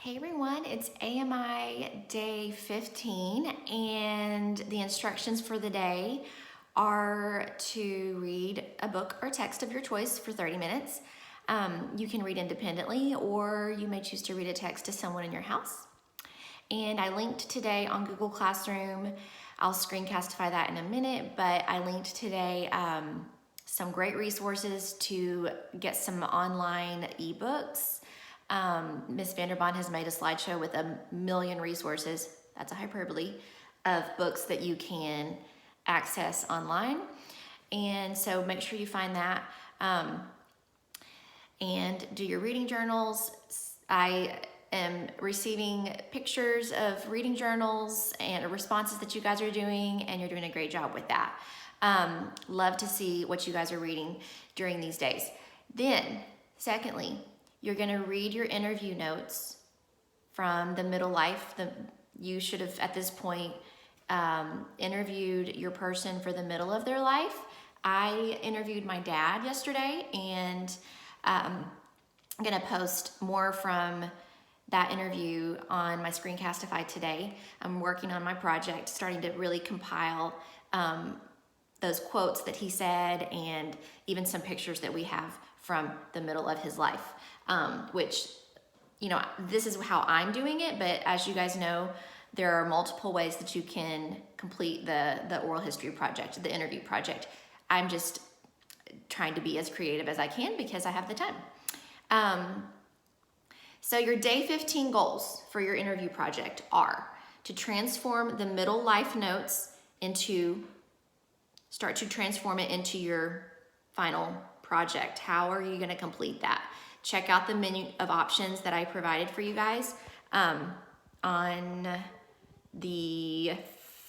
Hey everyone, it's AMI day 15, and the instructions for the day are to read a book or text of your choice for 30 minutes. You can read independently, or you may choose to read a text to someone in your house. And I linked today on Google Classroom. I'll screencastify that in a minute, but I linked today some great resources to get some online eBooks. Ms. Vanderbond has made a slideshow with 1,000,000 resources, that's a hyperbole, of books that you can access online. And so make sure you find that and do your reading journals. I am receiving pictures of reading journals and responses that you guys are doing, and you're doing a great job with that. Love to see what you guys are reading during these days. Then, secondly, you're going to read your interview notes from the middle life. You should have, at this point, interviewed your person for the middle of their life. I interviewed my dad yesterday, and I'm going to post more from that interview on my Screencastify today. I'm working on my project, starting to really compile those quotes that he said, and even some pictures that we have from the middle of his life, which, this is how I'm doing it, but as you guys know, there are multiple ways that you can complete the oral history project, the interview project. I'm just trying to be as creative as I can because I have the time. So your day 15 goals for your interview project are to transform the middle life notes start to transform it into your final project. How are you going to complete that? Check out the menu of options that I provided for you guys on the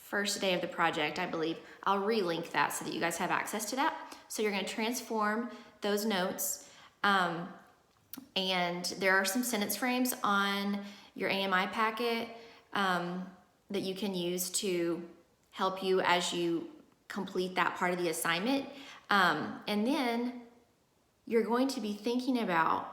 first day of the project, I believe. I'll relink that so that you guys have access to that. So you're going to transform those notes. And there are some sentence frames on your AMI packet that you can use to help you as you complete that part of the assignment. And then you're going to be thinking about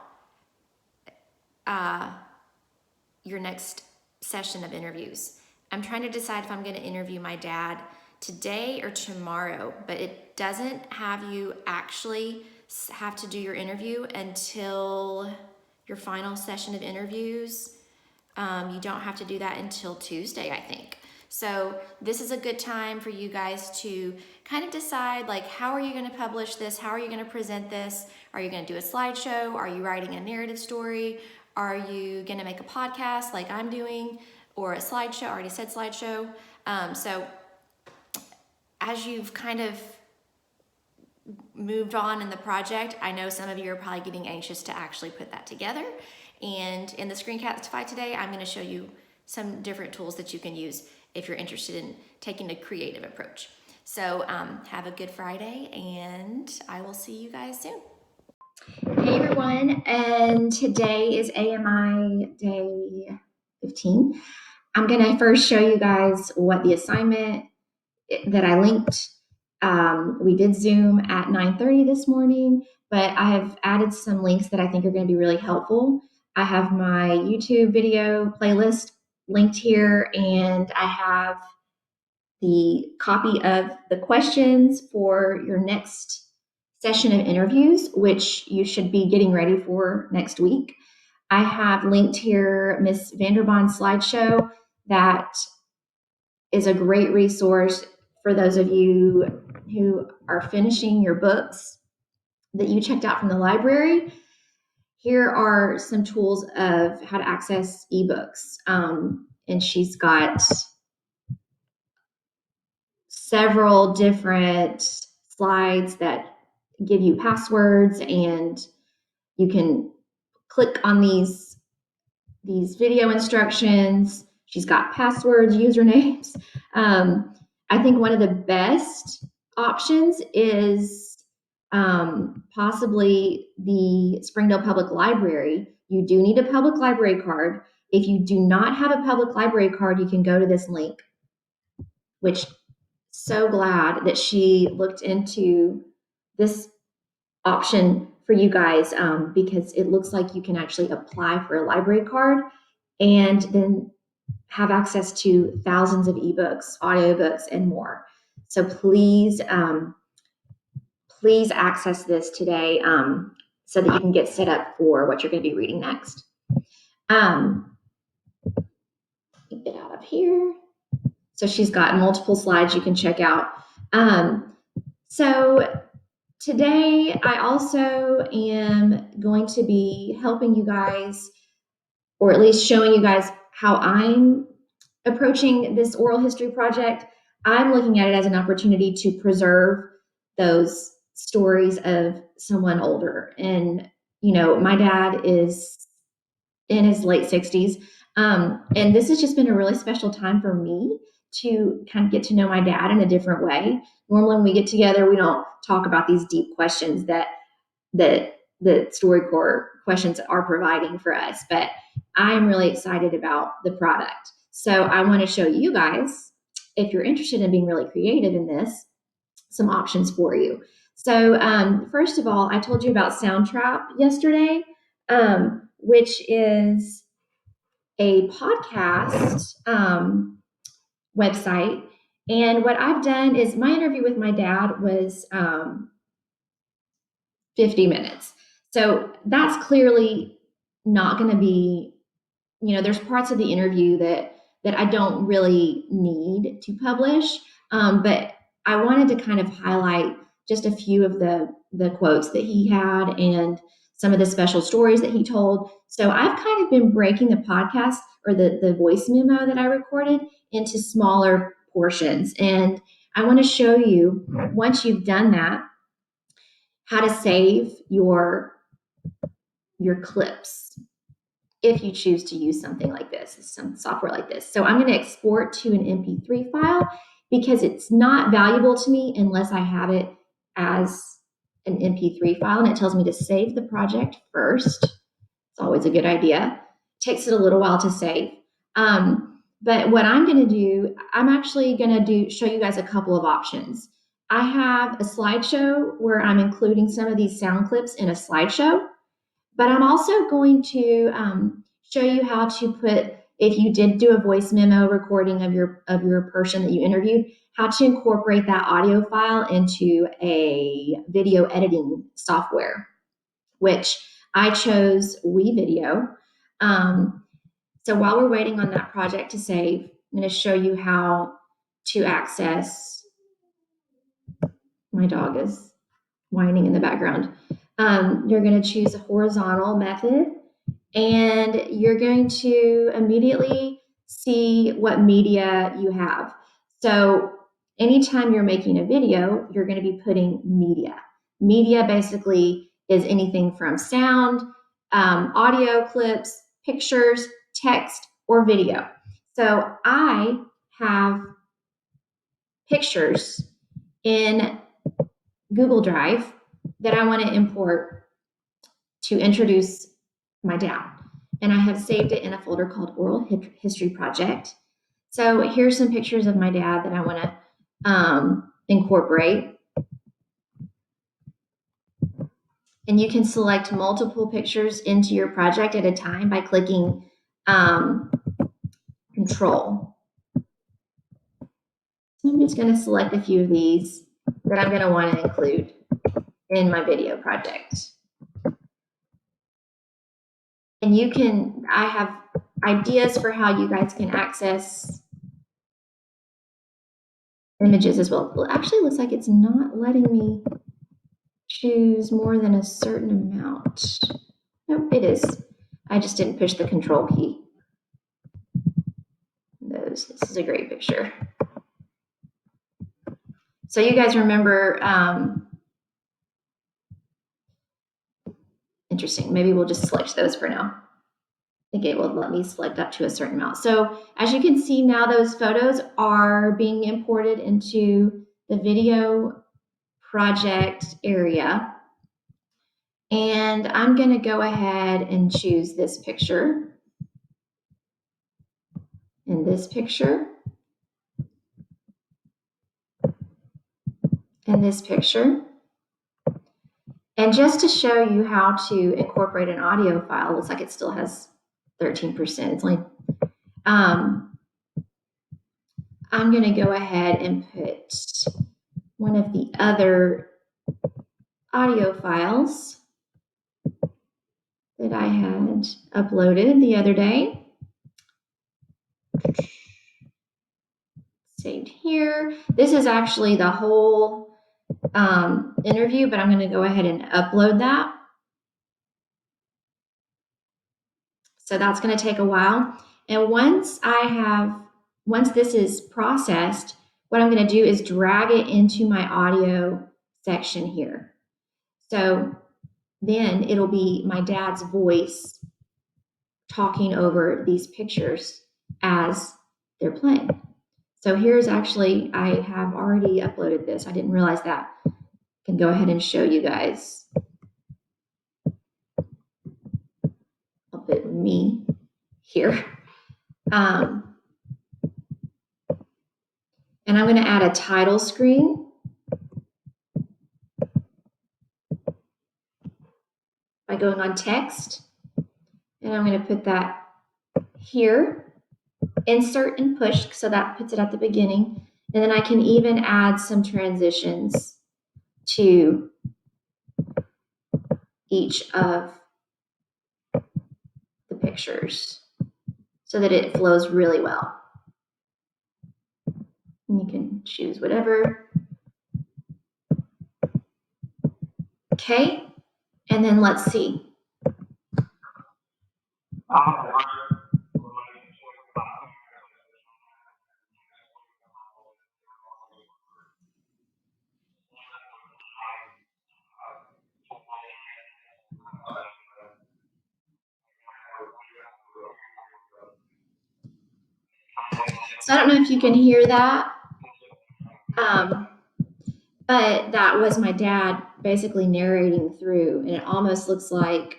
your next session of interviews. I'm trying to decide if I'm going to interview my dad today or tomorrow, but it doesn't have you actually have to do your interview until your final session of interviews. You don't have to do that until Tuesday, I think. So this is a good time for you guys to kind of decide, like, how are you going to publish this? How are you going to present this? Are you going to do a slideshow? Are you writing a narrative story? Are you going to make a podcast like I'm doing, or a slideshow? I already said slideshow. So as you've kind of moved on in the project, I know some of you are probably getting anxious to actually put that together. And in the Screencastify today, I'm going to show you some different tools that you can use if you're interested in taking a creative approach. So have a good Friday, and I will see you guys soon. Hey everyone, and today is AMI day 15. I'm going to first show you guys what the assignment that I linked. We did Zoom at 9:30 this morning, but I have added some links that I think are going to be really helpful. I have my YouTube video playlist linked here, and I have the copy of the questions for your next session of interviews, which you should be getting ready for next week. I have linked here Miss Vanderbond's slideshow. That is a great resource for those of you who are finishing your books that you checked out from the library. Here are some tools of how to access eBooks. And she's got several different slides that give you passwords, and you can click on these video instructions. She's got passwords, usernames. I think one of the best options is possibly the Springdale Public Library. You do need a public library card. If you do not have a public library card, you can go to this link, which so glad that she looked into this option for you guys, because it looks like you can actually apply for a library card and then have access to thousands of ebooks, audiobooks, and more. So please, please access this today so that you can get set up for what you're going to be reading next. Get out of here. So she's got multiple slides you can check out. So today I also am going to be helping you guys, or at least showing you guys how I'm approaching this oral history project. I'm looking at it as an opportunity to preserve those stories of someone older. And, you know, my dad is in his late 60s. And this has just been a really special time for me to kind of get to know my dad in a different way. Normally, when we get together, we don't talk about these deep questions that the StoryCorps questions are providing for us. But I am really excited about the product. So I want to show you guys, if you're interested in being really creative in this, some options for you. So first of all, I told you about Soundtrap yesterday, which is a podcast website. And what I've done is, my interview with my dad was 50 minutes. So that's clearly not going to be, you know, there's parts of the interview that I don't really need to publish. But I wanted to kind of highlight just a few of the quotes that he had and some of the special stories that he told. So I've kind of been breaking the podcast, or the voice memo that I recorded, into smaller portions. And I want to show you, once you've done that, how to save your clips if you choose to use something like this, some software like this. So I'm going to export to an MP3 file because it's not valuable to me unless I have it as an MP3 file, and it tells me to save the project first. It's always a good idea. It takes it a little while to save. But what I'm going to do, I'm actually going to show you guys a couple of options. I have a slideshow where I'm including some of these sound clips in a slideshow. But I'm also going to show you how to put, if you did do a voice memo recording of your person that you interviewed, how to incorporate that audio file into a video editing software, which I chose WeVideo. So while we're waiting on that project to save, I'm going to show you how to access. My dog is whining in the background. You're going to choose a horizontal method, and you're going to immediately see what media you have. So anytime you're making a video, you're going to be putting media. Media basically is anything from sound, audio clips, pictures, text, or video. So I have pictures in Google Drive that I want to import to introduce my dad. And I have saved it in a folder called Oral History Project. So here's some pictures of my dad that I want to incorporate. And you can select multiple pictures into your project at a time by clicking Control. So I'm just going to select a few of these that I'm going to want to include in my video project. And you can, I have ideas for how you guys can access images as well. Well, actually, it looks like it's not letting me choose more than a certain amount. Nope, it is. I just didn't push the control key. This is a great picture. So you guys remember, interesting, maybe we'll just select those for now. I think it will let me select up to a certain amount. So as you can see now, those photos are being imported into the video project area. And I'm going to go ahead and choose this picture and this picture and this picture. And just to show you how to incorporate an audio file, looks like it still has 13%. It's like, I'm going to go ahead and put one of the other audio files that I had uploaded the other day. Saved here. This is actually the whole interview, but I'm going to go ahead and upload that. So that's going to take a while. And once this is processed, what I'm going to do is drag it into my audio section here. So then it'll be my dad's voice talking over these pictures as they're playing. So here's actually, I have already uploaded this. I didn't realize that. I can go ahead and show you guys. I'll put me here. And I'm going to add a title screen. By going on text. And I'm going to put that here. Insert and push, so that puts it at the beginning. And then I can even add some transitions to each of the pictures so that it flows really well. And you can choose whatever. Okay, and then let's see. So I don't know if you can hear that, but that was my dad basically narrating through, and it almost looks like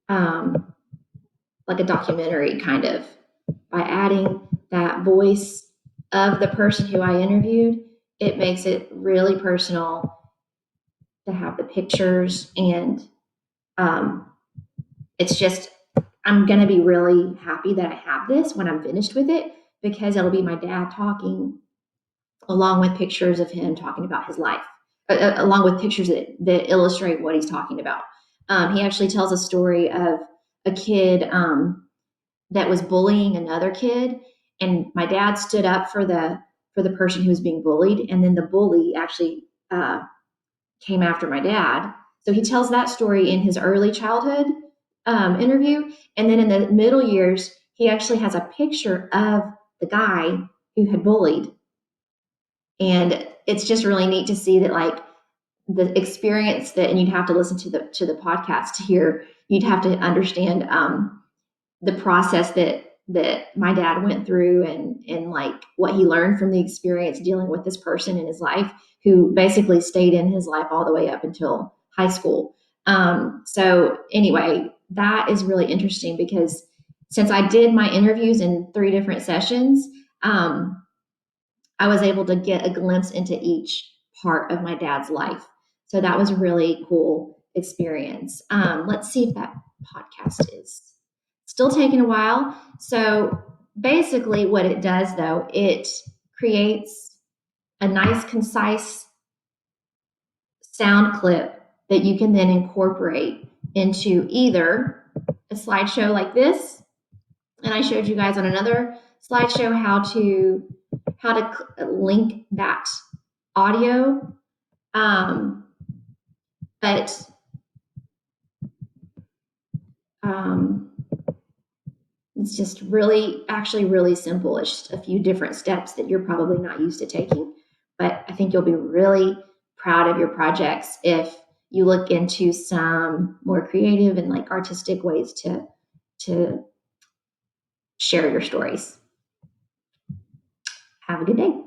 a documentary kind of. By adding that voice of the person who I interviewed, it makes it really personal to have the pictures, and it's just, I'm going to be really happy that I have this when I'm finished with it, because it'll be my dad talking along with pictures of him talking about his life, along with pictures that illustrate what he's talking about. He actually tells a story of a kid that was bullying another kid, and my dad stood up for the person who was being bullied, and then the bully actually came after my dad. So he tells that story in his early childhood interview, and then in the middle years, he actually has a picture of the guy who had bullied, and it's just really neat to see that, like, the experience that, and you'd have to listen to the podcast to hear, you'd have to understand the process that my dad went through, and like what he learned from the experience dealing with this person in his life who basically stayed in his life all the way up until high school. So anyway, that is really interesting, because since I did my interviews in 3 different sessions, I was able to get a glimpse into each part of my dad's life. So that was a really cool experience. Let's see if that podcast is still taking a while. So basically what it does, though, it creates a nice, concise sound clip that you can then incorporate into either a slideshow like this, and I showed you guys on another slideshow how to link that audio, but it's just actually really simple. It's just a few different steps that you're probably not used to taking, but I think you'll be really proud of your projects if you look into some more creative and like artistic ways to share your stories. Have a good day.